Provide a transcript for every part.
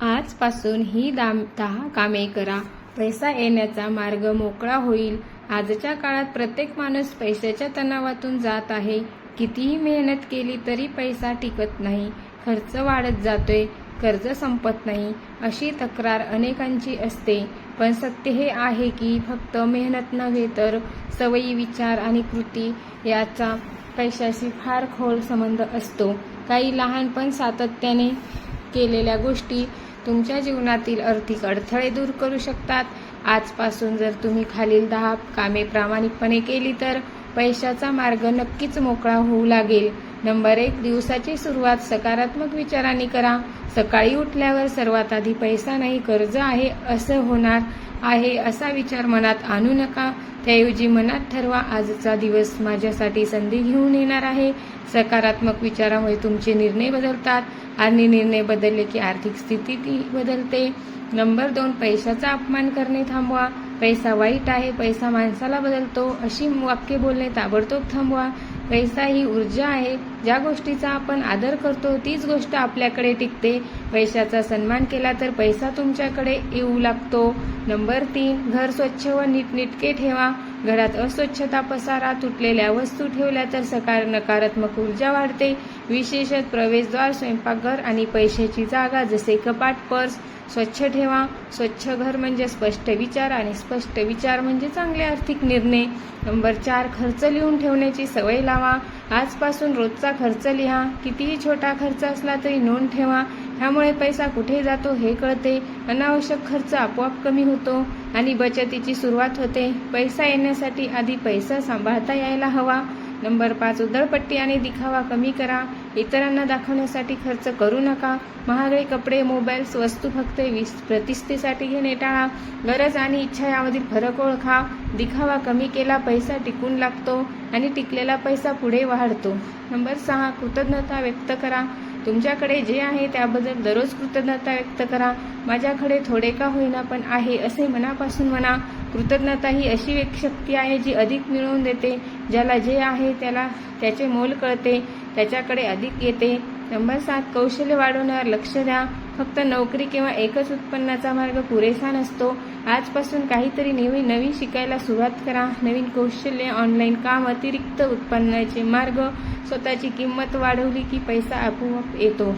आजपासून ही 10 कामे करा, पैसा येण्याचा मार्ग मोकळा होईल. आजच्या काळात प्रत्येक माणूस पैशाच्या तणावातून जात आहे. कितीही मेहनत केली तरी पैसा टिकत नाही. खर्च वाढत जातोय, कर्ज संपत नाही, अशी तक्रार अनेकांची असते. पण सत्य हे आहे की फक्त मेहनत नव्हे तर सवयी, विचार आणि कृती याचा पैशाशी फार खोल संबंध असतो. काही लहान पण सातत्याने केलेल्या गोष्टी तुमच्या जीवनातील आर्थिक अडथळे दूर करू शकतात. आजपासून जर तुम्ही खालील 10 कामे प्रामाणिकपणे केली तर पैशाचा मार्ग नक्कीच मोकळा होऊ लागेल. नंबर 1, दिवसाची सुरुवात सकारात्मक विचारांनी करा. सकाळी उठल्यावर सर्वात आधी पैसा नाही कर्ज आहे असं होणार आहे असा विचार मनात आणू नका. त्याऐवजी मनात ठरवा, आजचा दिवस माझ्यासाठी संधी घेऊन येणार आहे. सकारात्मक विचारामुळे तुमचे निर्णय बदलतात आणि निर्णय बदलले की आर्थिक स्थिती बदलते. नंबर 2, पैशाचा अपमान करणे थांबवा. पैसा वाईट आहे, पैसा माणसाला बदलतो अशी वाक्य बोलणे ताबडतोब थांबवा. पैसा ही ऊर्जा आहे. ज्या गोष्टीचा आपण आदर करतो तीच गोष्ट आपल्याकडे टिकते. पैशाचा सन्मान केला तर पैसा तुमच्याकडे येऊ लागतो. नंबर 3, घर स्वच्छ व नीटनेटके ठेवा. घरात अस्वच्छता, पसारा, तुटलेल्या वस्तू ठेवल्या तर नकारात्मक ऊर्जा वाढते. विशेषतः प्रवेशद्वार, स्वयंपाकघर आणि पैशाची जागा जसे कपाट, पर्स स्वच्छ ठेवा. स्वच्छ घर म्हणजे स्पष्ट विचार आणि स्पष्ट विचार म्हणजे चांगले आर्थिक निर्णय. नंबर 4, खर्च लिहून ठेवण्याची सवय लावा. आजपासून रोजचा खर्च लिहा. कितीही छोटा खर्च असला तरी नोंद ठेवा. ह्यामुळे पैसा कुठे जातो हे कळते. अनावश्यक खर्च आपोआप कमी होतो आणि बचतीची सुरुवात होते. पैसा येण्यासाठी आधी पैसा सांभाळता यायला हवा. नंबर 5, उधळपट्टी आणि दिखावा कमी करा. इतरांना दाखवण्यासाठी खर्च करू नका. महागडे कपडे, मोबाईल्स, वस्तू फक्त प्रतिष्ठेसाठी घेणे टाळा. गरज आणि इच्छा यामधील फरक ओळखा. दिखावा कमी केला पैसा टिकून लागतो आणि टिकलेला पैसा पुढे वाढतो. नंबर 6, कृतज्ञता व्यक्त करा. तुमच्याकडे जे आहे त्याबद्दल दररोज कृतज्ञता व्यक्त करा. माझ्याकडे थोडे का होईना पण आहे असे मनापासून म्हणा. कृतज्ञता ही अशी एक शक्ती आहे जी अधिक मिळवून देते. ज्याला जे आहे त्याला त्याचे मोल कळते, त्याच्याकडे अधिक येते. नंबर 7, कौशल्य वाढवण्यावर लक्ष द्या. फक्त नोकरी किंवा एकच उत्पन्नाचा मार्ग पुरेसा नसतो. आजपासून काहीतरी नवीन शिकायला सुरुवात करा. नवीन कौशल्य, ऑनलाईन काम, अतिरिक्त उत्पन्नाचे मार्ग. स्वतःची किंमत वाढवली की पैसा आपोआप येतो.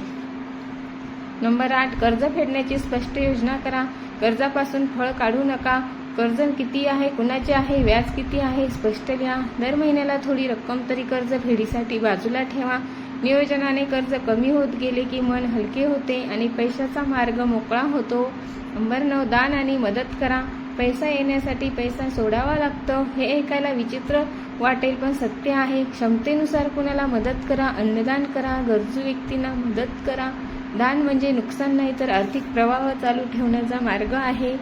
नंबर 8, कर्ज फेडण्याची स्पष्ट योजना करा. कर्जापासून फळ काढू नका. कर्ज किती आहे, कुणाचे आहे, व्याज किती आहे स्पष्ट लिहा. दर महिन्याला थोडी रक्कम तरी कर्ज फेडीसाठी बाजूला ठेवा. नियोजनाने कर्ज कमी होत गेले की मन हलके होते आणि पैशाचा मार्ग मोकळा होतो. नंबर 9, दान आणि मदत करा. पैसा येण्यासाठी पैसा सोडावा लागतो हे ऐकायला विचित्र वाटेल पण सत्य आहे. क्षमतेनुसार कुणाला मदत करा. अन्नदान करा, गरजू व्यक्तींना मदत करा. दान म्हणजे नुकसान नाही तर आर्थिक प्रवाह चालू ठेवण्याचा मार्ग आहे.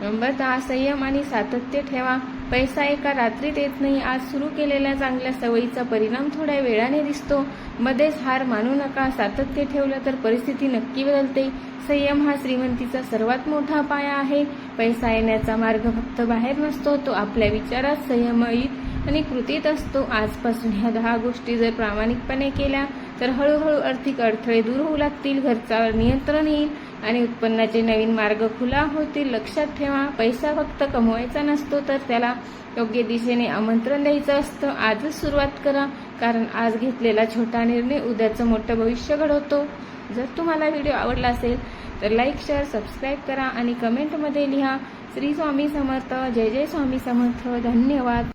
नंबर 10, संयम आणि सातत्य ठेवा. पैसा एका रात्रीत येत नाही. आज सुरू केलेल्या चांगल्या सवयीचा परिणाम थोड्या वेळाने दिसतो. मध्येच हार मानू नका. सातत्य ठेवलं तर परिस्थिती नक्की बदलते. संयम हा श्रीमंतीचा सर्वात मोठा पाया आहे. पैसा येण्याचा मार्ग फक्त बाहेर नसतो, तो आपल्या विचारात, संयमित आणि कृतीत असतो. आजपासून ह्या 10 गोष्टी जर प्रामाणिकपणे केल्या तर हळूहळू आर्थिक अडथळे दूर होऊ लागतील. खर्चावर नियंत्रण येईल आणि उत्पन्नाचे नवीन मार्ग खुला होतील. लक्षात ठेवा, पैसा फक्त कमवायचा नसतो तर त्याला योग्य दिशेने आमंत्रण द्यायचं असतं. आजच सुरुवात करा, कारण आज घेतलेला छोटा निर्णय उद्याचं मोठं भविष्य घडवतो. जर तुम्हाला व्हिडिओ आवडला असेल तर लाईक, शेअर, सबस्क्राईब करा आणि कमेंटमध्ये लिहा. श्री स्वामी समर्थ. जय जय स्वामी समर्थ. धन्यवाद.